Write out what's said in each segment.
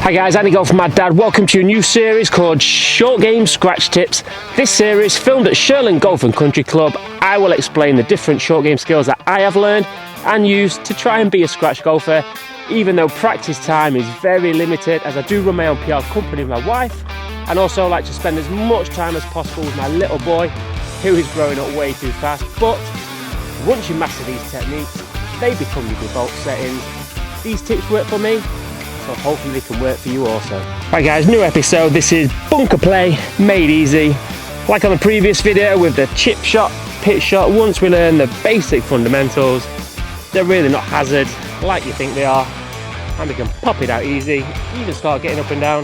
Hi guys, Andy Golf from Mad Dad. Welcome to a new series called Short Game Scratch Tips. This series, filmed at Shirland Golf and Country Club, I will explain the different short game skills that I have learned and used to try and be a scratch golfer, even though practice time is very limited, as I do run my own PR company with my wife, and also like to spend as much time as possible with my little boy, who is growing up way too fast. But once you master these techniques, they become your default settings. These tips work for me, so hopefully they can work for you also. Right guys, new episode. This is bunker play made easy. Like on the previous video with the chip shot, pitch shot, once we learn the basic fundamentals, they're really not hazard like you think they are, and we can pop it out easy, even start getting up and down.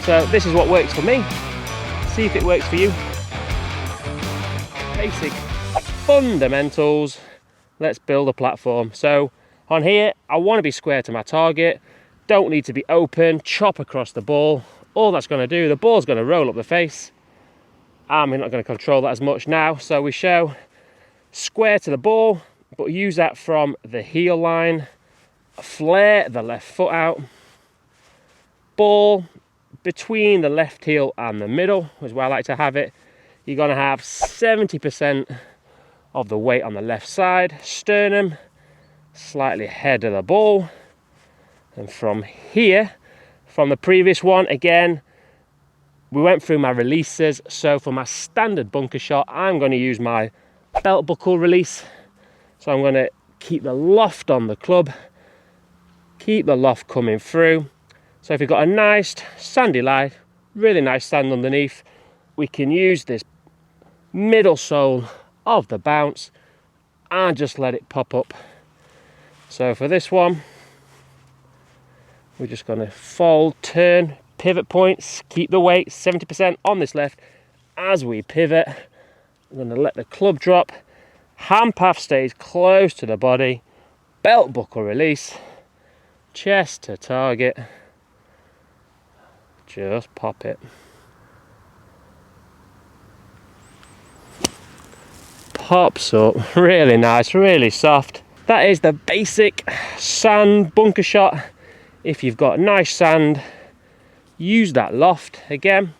So this is what works for me. See if it works for you. Basic fundamentals. Let's build a platform. So on here, I want to be square to my target. Don't need to be open, chop across the ball. All that's going to do, the ball's going to roll up the face. I'm not going to control that as much now. So we show square to the ball, but use that from the heel line. Flare the left foot out. Ball between the left heel and the middle is where I like to have it. You're going to have 70% of the weight on the left side. Sternum slightly ahead of the ball. And from here, from the previous one, again, we went through my releases. So for my standard bunker shot, I'm going to use my belt buckle release. So I'm going to keep the loft on the club, keep the loft coming through. So if you've got a nice sandy lie, really nice sand underneath, we can use this middle sole of the bounce and just let it pop up. So for this one, we're just going to fold, turn, pivot points, keep the weight 70% on this left. As we pivot, I'm going to let the club drop, hand path stays close to the body, belt buckle release, chest to target, just pop it. Pops up, really nice, really soft. That is the basic sand bunker shot. If you've got nice sand, use that loft. Again,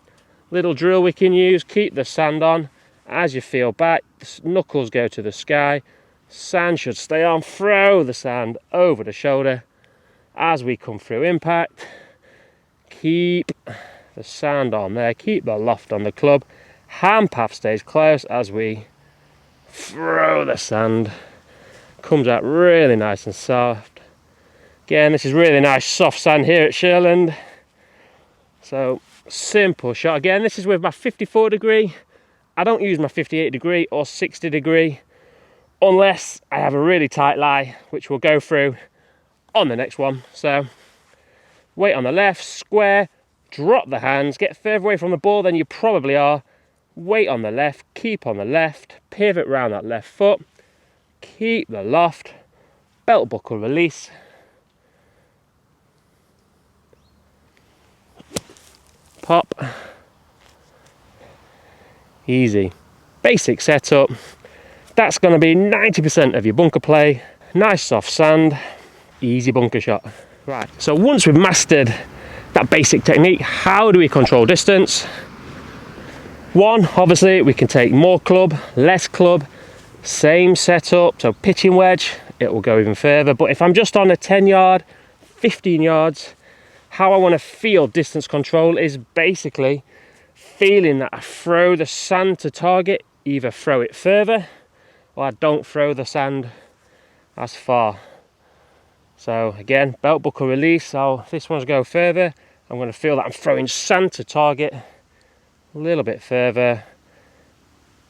little drill we can use, keep the sand on. As you feel back, the knuckles go to the sky. Sand should stay on, throw the sand over the shoulder. As we come through impact, keep the sand on there, keep the loft on the club. Hand path stays close as we throw the sand. Comes out really nice and soft. Again, this is really nice soft sand here at Shirland. So simple shot. Again, this is with my 54 degree. I don't use my 58 degree or 60 degree unless I have a really tight lie, which we'll go through on the next one. So weight on the left, square, drop the hands, get further away from the ball than you probably are. Weight on the left, keep on the left, pivot round that left foot, keep the loft, belt buckle release. Pop. Easy. Basic setup. That's going to be 90% of your bunker play. Nice soft sand. Easy bunker shot. Right, so once we've mastered that basic technique, how do we control distance? One, obviously we can take more club, less club, same setup. So pitching wedge, it will go even further. But if I'm just on a 10 yard, 15 yards, how I want to feel distance control is basically feeling that I throw the sand to target, either throw it further or I don't throw the sand as far. So again, belt buckle release. So this one's go further. I'm going to feel that I'm throwing sand to target a little bit further.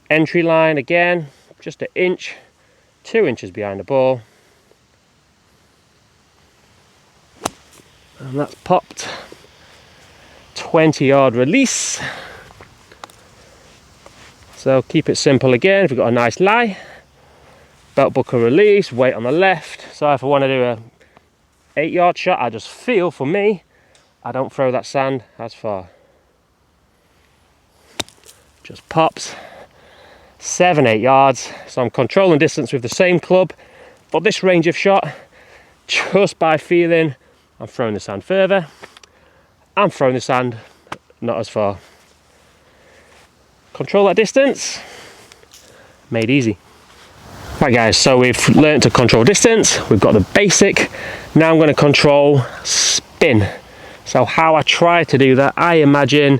Entry line again, just an inch, 2 inches behind the ball. And that's popped. 20 yard release. So keep it simple again. If you've got a nice lie, belt buckle release, weight on the left. So if I want to do a 8 yard shot, I just feel, for me, I don't throw that sand as far. Just pops. 7-8 yards. So I'm controlling distance with the same club, but this range of shot, just by feeling I'm throwing the sand further I'm throwing the sand not as far. Control that distance, made easy. Right guys, so we've learned to control distance, we've got the basic. Now I'm going to control spin. So how I try to do that, I imagine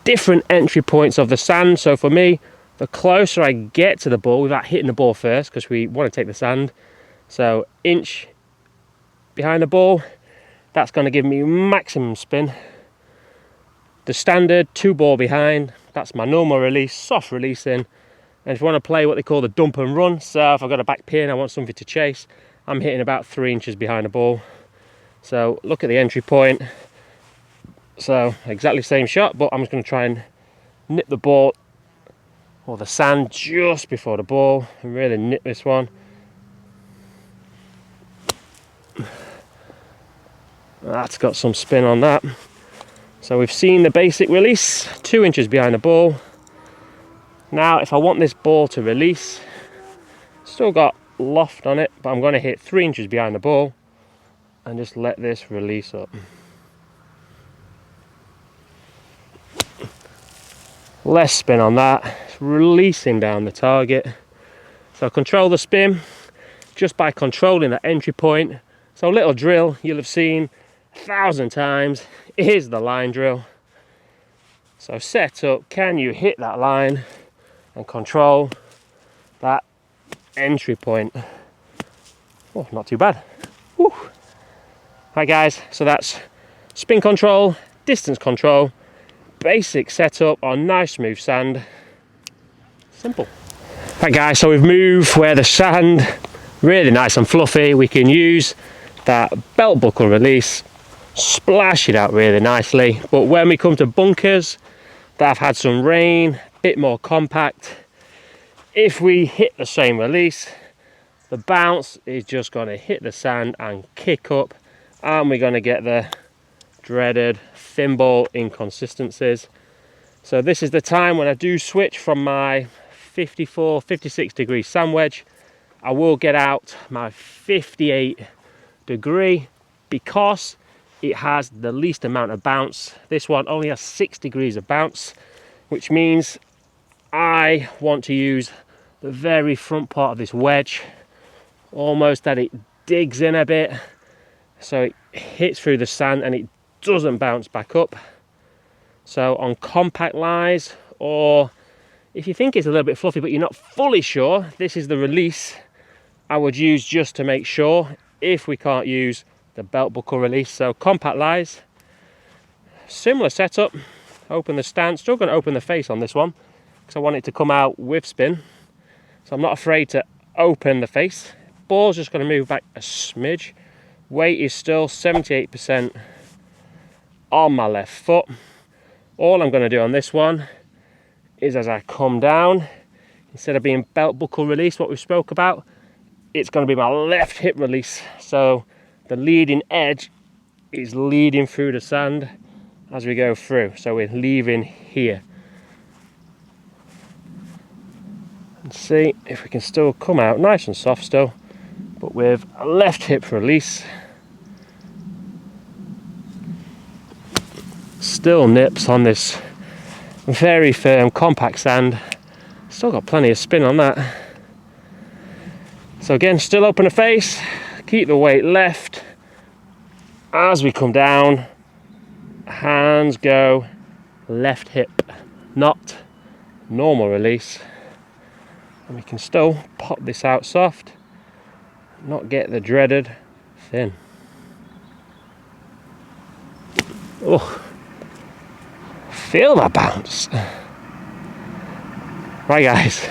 different entry points of the sand. So for me, the closer I get to the ball without hitting the ball first, because we want to take the sand, so inch behind the ball, that's going to give me maximum spin. The standard 2 ball behind, that's my normal release, soft releasing. And if you want to play what they call the dump and run, so if I've got a back pin, I want something to chase, I'm hitting about 3 inches behind the ball. So look at the entry point. So exactly same shot, but I'm just going to try and nip the ball or the sand just before the ball and really nip this one. That's got some spin on that. So we've seen the basic release, 2 inches behind the ball. Now if I want this ball to release, still got loft on it, but I'm going to hit 3 inches behind the ball and just let this release up. Less spin on that, it's releasing down the target. So control the spin just by controlling the entry point. So a little drill you'll have seen 1,000 times is the line drill. So set up, can you hit that line and control that entry point? Oh, not too bad. Woo. Right guys, so that's spin control, distance control, basic setup on nice smooth sand. Simple. Right guys, so we've moved where the sand really nice and fluffy. We can use that belt buckle release, splash it out really nicely. But when we come to bunkers that have had some rain, a bit more compact, if we hit the same release, the bounce is just going to hit the sand and kick up, and we're going to get the dreaded thin ball inconsistencies. So this is the time when I do switch from my 54, 56 degree sand wedge, I will get out my 58 degree because it has the least amount of bounce. This one only has 6 degrees of bounce, which means I want to use the very front part of this wedge, almost that it digs in a bit, so it hits through the sand and it doesn't bounce back up. So on compact lies, or if you think it's a little bit fluffy but you're not fully sure, this is the release I would use just to make sure, if we can't use the belt buckle release. So compact lies, similar setup, open the stance, still going to open the face on this one because I want it to come out with spin. So I'm not afraid to open the face. Ball's just going to move back a smidge. Weight is still 78% on my left foot. All I'm going to do on this one is, as I come down, instead of being belt buckle release, what we spoke about, it's going to be my left hip release. So the leading edge is leading through the sand as we go through. So we're leaving here. And see if we can still come out nice and soft still, but with a left hip release. Still nips on this very firm compact sand. Still got plenty of spin on that. So again, still open the face, keep the weight left. As we come down, hands go left hip, not normal release. And we can still pop this out soft, not get the dreaded thin. Oh, feel that bounce. Right guys,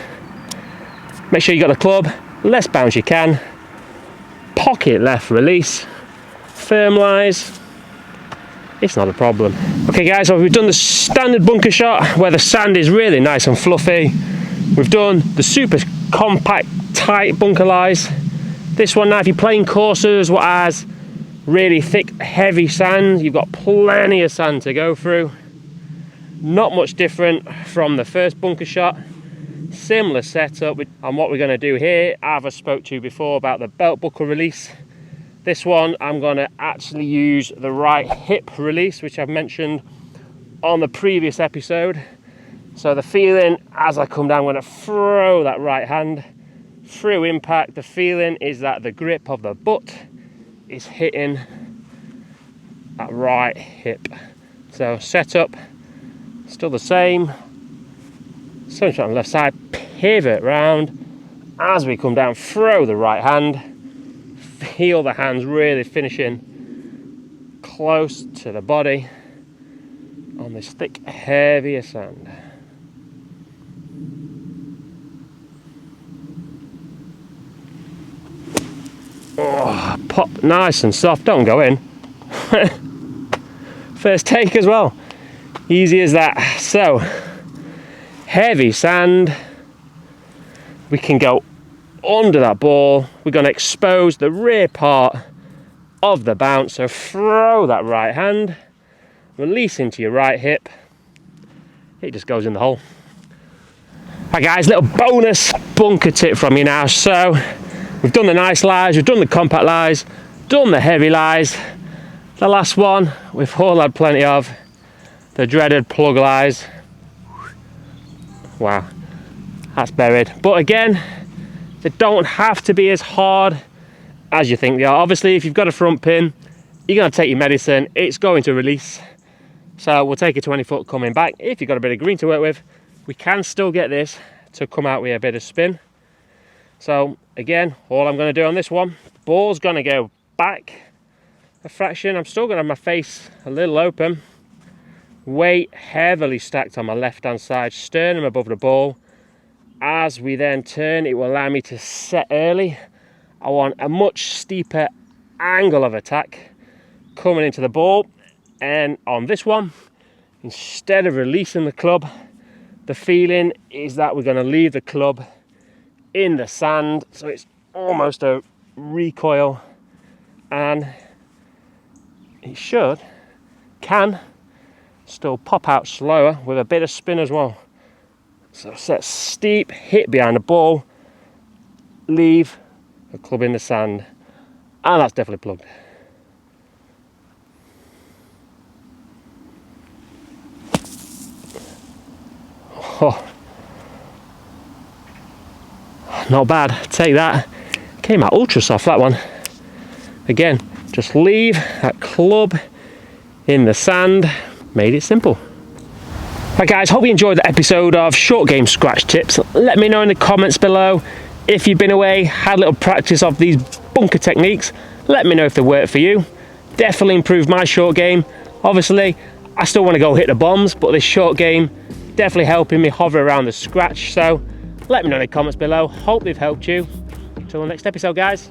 make sure you got the club, less bounce you can, pocket left release, firm lies, it's not a problem. Okay guys, so we've done the standard bunker shot where the sand is really nice and fluffy. We've done the super compact tight bunker lies. This one now, if you're playing courses what has really thick heavy sand, you've got plenty of sand to go through. Not much different from the first bunker shot. Similar setup, and what we're going to do here, I've spoke to you before about the belt buckle release. This one I'm going to actually use the right hip release, which I've mentioned on the previous episode. So the feeling as I come down, I'm going to throw that right hand through impact. The feeling is that the grip of the butt is hitting that right hip. So setup, still the same. Same shot on the left side, pivot round. As we come down, throw the right hand. Feel the hands really finishing close to the body on this thick, heavier sand. Oh, pop nice and soft, don't go in. First take as well, easy as that. So, heavy sand, we can go under that ball. We're going to expose the rear part of the bounce, so throw that right hand, release into your right hip, it just goes in the hole. Right guys, little bonus bunker tip from you now. So we've done the nice lies, we've done the compact lies, done the heavy lies. The last one we've all had plenty of, the dreaded plug lies. Wow, that's buried. But again, they don't have to be as hard as you think they are. Obviously, if you've got a front pin, you're going to take your medicine, it's going to release. So we'll take a 20 foot coming back. If you've got a bit of green to work with, we can still get this to come out with a bit of spin. So again, all I'm going to do on this one, ball's going to go back a fraction. I'm still going to have my face a little open. Weight heavily stacked on my left hand side, sternum above the ball. As we then turn, it will allow me to set early. I want a much steeper angle of attack coming into the ball. And on this one, instead of releasing the club, the feeling is that we're going to leave the club in the sand. So it's almost a recoil, and it can still pop out slower with a bit of spin as well. So set steep, hit behind the ball, leave the club in the sand, and that's definitely plugged. Oh, not bad, take that. Came out ultra soft, that one. Again, just leave that club in the sand, made it simple. Right guys, hope you enjoyed the episode of Short Game Scratch Tips. Let me know in the comments below if you've been away, had a little practice of these bunker techniques. Let me know if they work for you. Definitely improved my short game. Obviously, I still want to go hit the bombs, but this short game definitely helping me hover around the scratch. So let me know in the comments below. Hope they've helped you. Until the next episode, guys.